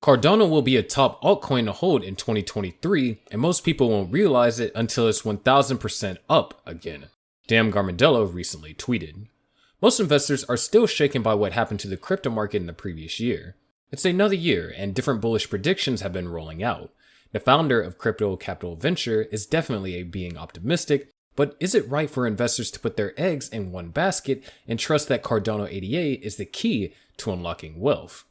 Cardano will be a top altcoin to hold in 2023, and most people won't realize it until it's 1000% up again, Gambardello recently tweeted. Most investors are still shaken by what happened to the crypto market in the previous year. It's another year, and different bullish predictions have been rolling out. The founder of Crypto Capital Venture is definitely being optimistic, but is it right for investors to put their eggs in one basket and trust that Cardano ADA is the key to unlocking wealth?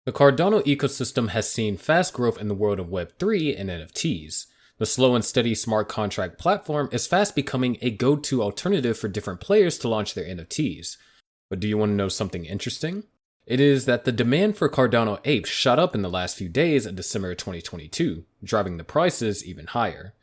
The Cardano ecosystem has seen fast growth in the world of Web3 and NFTs. The slow and steady smart contract platform is fast becoming a go-to alternative for different players to launch their NFTs. But do you want to know something interesting? It is that the demand for Cardano APEs shot up in the last few days of December 2022, driving the prices even higher.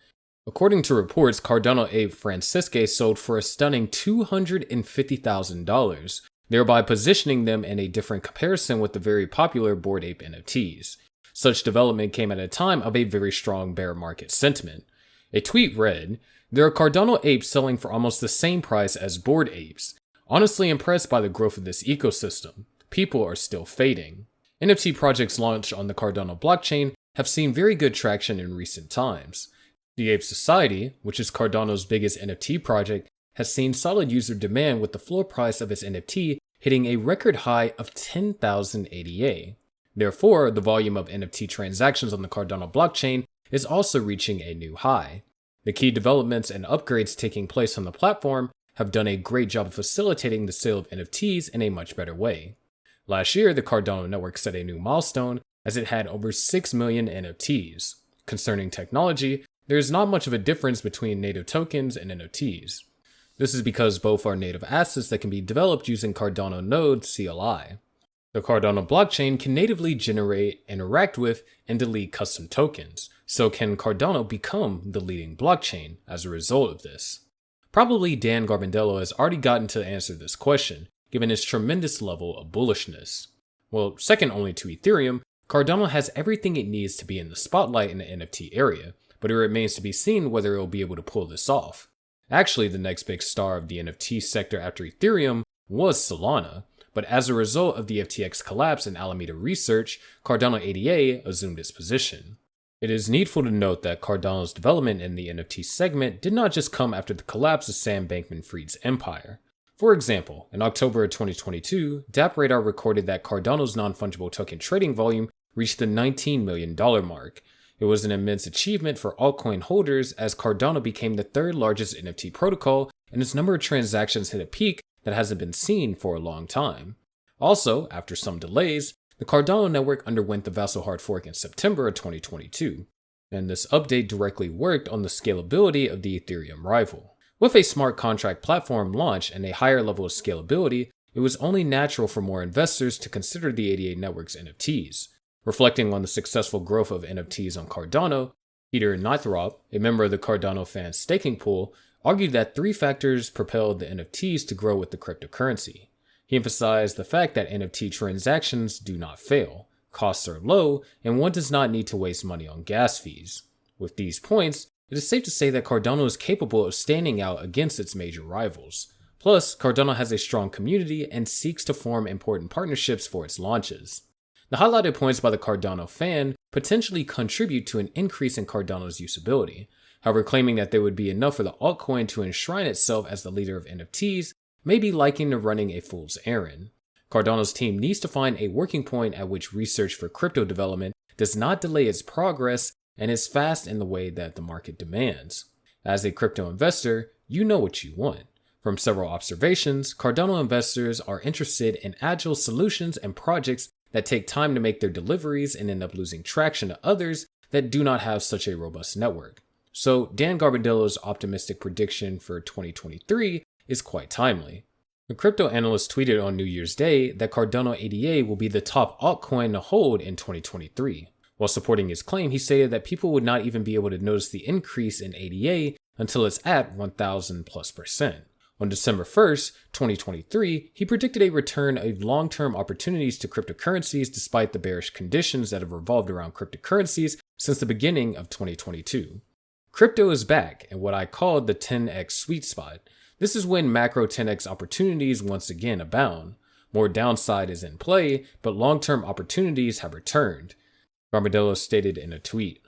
According to reports, Cardano Ape Francisque sold for a stunning $250,000, thereby positioning them in a different comparison with the very popular Bored Ape NFTs. Such development came at a time of a very strong bear market sentiment. A tweet read, "There are Cardano apes selling for almost the same price as Bored Apes. Honestly impressed by the growth of this ecosystem. People are still fading." NFT projects launched on the Cardano blockchain have seen very good traction in recent times. The Ape Society, which is Cardano's biggest NFT project, has seen solid user demand with the floor price of its NFT hitting a record high of 10,000 ADA. Therefore, the volume of NFT transactions on the Cardano blockchain is also reaching a new high. The key developments and upgrades taking place on the platform have done a great job of facilitating the sale of NFTs in a much better way. Last year, the Cardano network set a new milestone as it had over 6 million NFTs. Concerning technology, there is not much of a difference between native tokens and NFTs. This is because both are native assets that can be developed using Cardano Node CLI. The Cardano blockchain can natively generate, interact with, and delete custom tokens, so can Cardano become the leading blockchain as a result of this? Probably Gambardello has already gotten to answer this question, given its tremendous level of bullishness. Well, second only to Ethereum, Cardano has everything it needs to be in the spotlight in the NFT area, but it remains to be seen whether it will be able to pull this off. Actually, the next big star of the NFT sector after Ethereum was Solana, but as a result of the FTX collapse and Alameda research, Cardano ADA assumed its position. It is needful to note that Cardano's development in the NFT segment did not just come after the collapse of Sam Bankman-Fried's empire. For example, in October 2022, DappRadar recorded that Cardano's non-fungible token trading volume reached the $19 million mark. It was an immense achievement for altcoin holders as Cardano became the third largest NFT protocol and its number of transactions hit a peak that hasn't been seen for a long time. Also, after some delays, the Cardano network underwent the Vassal hard fork in September of 2022, and this update directly worked on the scalability of the Ethereum rival. With a smart contract platform launch and a higher level of scalability, it was only natural for more investors to consider the ADA network's NFTs. Reflecting on the successful growth of NFTs on Cardano, Peter Northrop, a member of the Cardano fans staking pool, argued that 3 factors propelled the NFTs to grow with the cryptocurrency. He emphasized the fact that NFT transactions do not fail, costs are low, and one does not need to waste money on gas fees. With these points, it is safe to say that Cardano is capable of standing out against its major rivals. Plus, Cardano has a strong community and seeks to form important partnerships for its launches. The highlighted points by the Cardano fan potentially contribute to an increase in Cardano's usability. However, claiming that there would be enough for the altcoin to enshrine itself as the leader of NFTs may be likened to running a fool's errand. Cardano's team needs to find a working point at which research for crypto development does not delay its progress and is fast in the way that the market demands. As a crypto investor, you know what you want. From several observations, Cardano investors are interested in agile solutions and projects that take time to make their deliveries and end up losing traction to others that do not have such a robust network. So Gambardello's optimistic prediction for 2023 is quite timely. The crypto analyst tweeted on New Year's Day that Cardano ADA will be the top altcoin to hold in 2023. While supporting his claim, he stated that people would not even be able to notice the increase in ADA until it's at 1000+%. On December 1st, 2023, he predicted a return of long-term opportunities to cryptocurrencies despite the bearish conditions that have revolved around cryptocurrencies since the beginning of 2022. Crypto is back in what I called the 10x sweet spot. This is when macro 10x opportunities once again abound. More downside is in play, but long-term opportunities have returned. Gambardello stated in a tweet.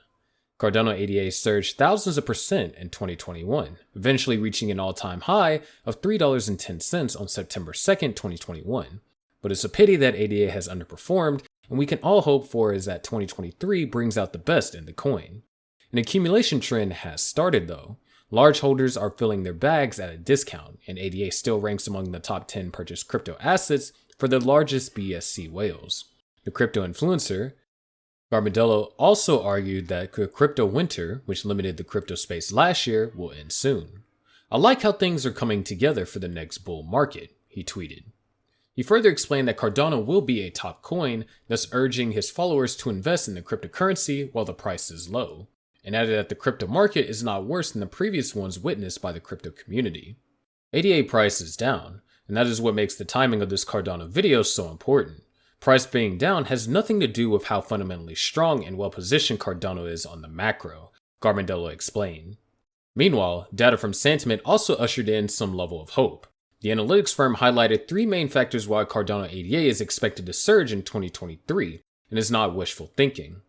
Cardano ADA surged thousands of percent in 2021, eventually reaching an all-time high of $3.10 on September 2nd, 2021. But it's a pity that ADA has underperformed, and we can all hope for is that 2023 brings out the best in the coin. An accumulation trend has started though. Large holders are filling their bags at a discount, and ADA still ranks among the top 10 purchased crypto assets for the largest BSC whales. The crypto influencer, Gambardello, also argued that the crypto winter, which limited the crypto space last year, will end soon. "I like how things are coming together for the next bull market," he tweeted. He further explained that Cardano will be a top coin, thus urging his followers to invest in the cryptocurrency while the price is low, and added that the crypto market is not worse than the previous ones witnessed by the crypto community. ADA price is down, and that is what makes the timing of this Cardano video so important. Price being down has nothing to do with how fundamentally strong and well-positioned Cardano is on the macro, Gambardello explained. Meanwhile, data from Sentiment also ushered in some level of hope. The analytics firm highlighted three main factors why Cardano ADA is expected to surge in 2023, and is not wishful thinking.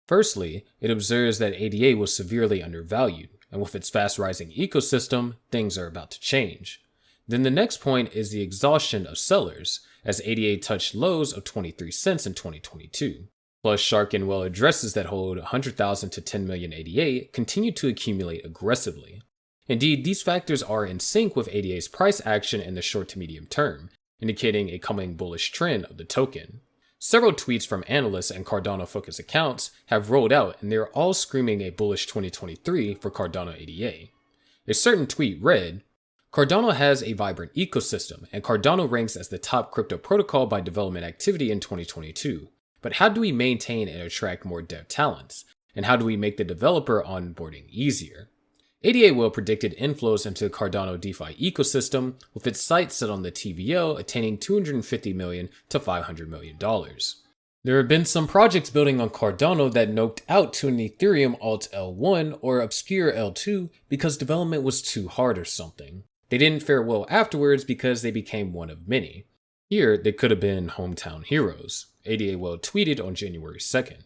Firstly, it observes that ADA was severely undervalued, and with its fast-rising ecosystem, things are about to change. Then the next point is the exhaustion of sellers, as ADA touched lows of 23 cents in 2022. Plus, Shark and Well addresses that hold 100,000 to 10 million ADA continue to accumulate aggressively. Indeed, these factors are in sync with ADA's price action in the short to medium term, indicating a coming bullish trend of the token. Several tweets from analysts and Cardano-focused accounts have rolled out, and they are all screaming a bullish 2023 for Cardano ADA. A certain tweet read, "Cardano has a vibrant ecosystem, and Cardano ranks as the top crypto protocol by development activity in 2022. But how do we maintain and attract more dev talents? And how do we make the developer onboarding easier?" ADA will predicted inflows into the Cardano DeFi ecosystem, with its sights set on the TVL attaining $250 million to $500 million. There have been some projects building on Cardano that noped out to an Ethereum Alt L1 or obscure L2 because development was too hard or something. They didn't fare well afterwards because they became one of many. Here, they could have been hometown heroes, ADA well tweeted on January 2nd.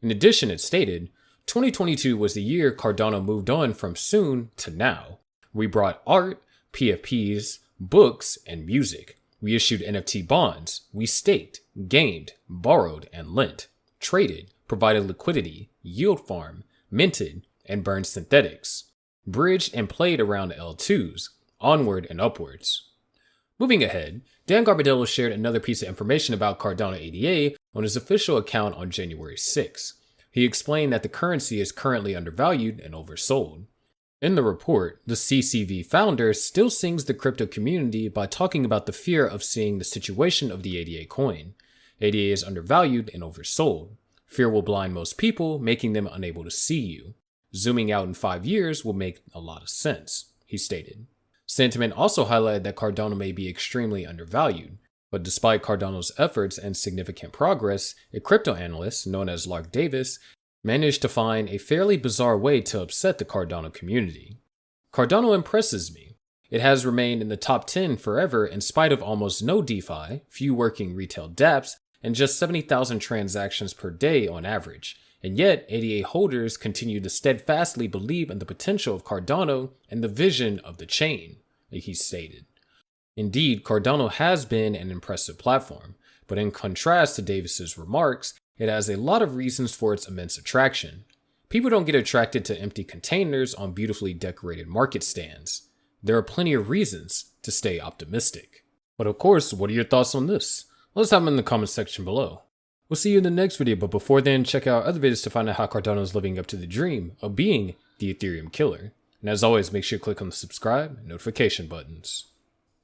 In addition, it stated, 2022 was the year Cardano moved on from soon to now. We brought art, PFPs, books, and music. We issued NFT bonds. We staked, gamed, borrowed, and lent, traded, provided liquidity, yield farm, minted, and burned synthetics, bridged and played around L2s, onward and upwards. Moving ahead, Dan Gambardello shared another piece of information about Cardano ADA on his official account on January 6. He explained that the currency is currently undervalued and oversold. In the report, the CCV founder still sings the crypto community by talking about the fear of seeing the situation of the ADA coin. ADA is undervalued and oversold. Fear will blind most people, making them unable to see you. Zooming out in 5 years will make a lot of sense, he stated. Sentiment also highlighted that Cardano may be extremely undervalued, but despite Cardano's efforts and significant progress, a crypto analyst known as Lark Davis managed to find a fairly bizarre way to upset the Cardano community. Cardano impresses me. It has remained in the top 10 forever in spite of almost no DeFi, few working retail dApps, and just 70,000 transactions per day on average. And yet, ADA holders continue to steadfastly believe in the potential of Cardano and the vision of the chain, he stated. Indeed, Cardano has been an impressive platform, but in contrast to Davis's remarks, it has a lot of reasons for its immense attraction. People don't get attracted to empty containers on beautifully decorated market stands. There are plenty of reasons to stay optimistic. But of course, what are your thoughts on this? Let's have them in the comment section below. We'll see you in the next video, but before then, check out other videos to find out how Cardano is living up to the dream of being the Ethereum killer. And as always, make sure you click on the subscribe and notification buttons.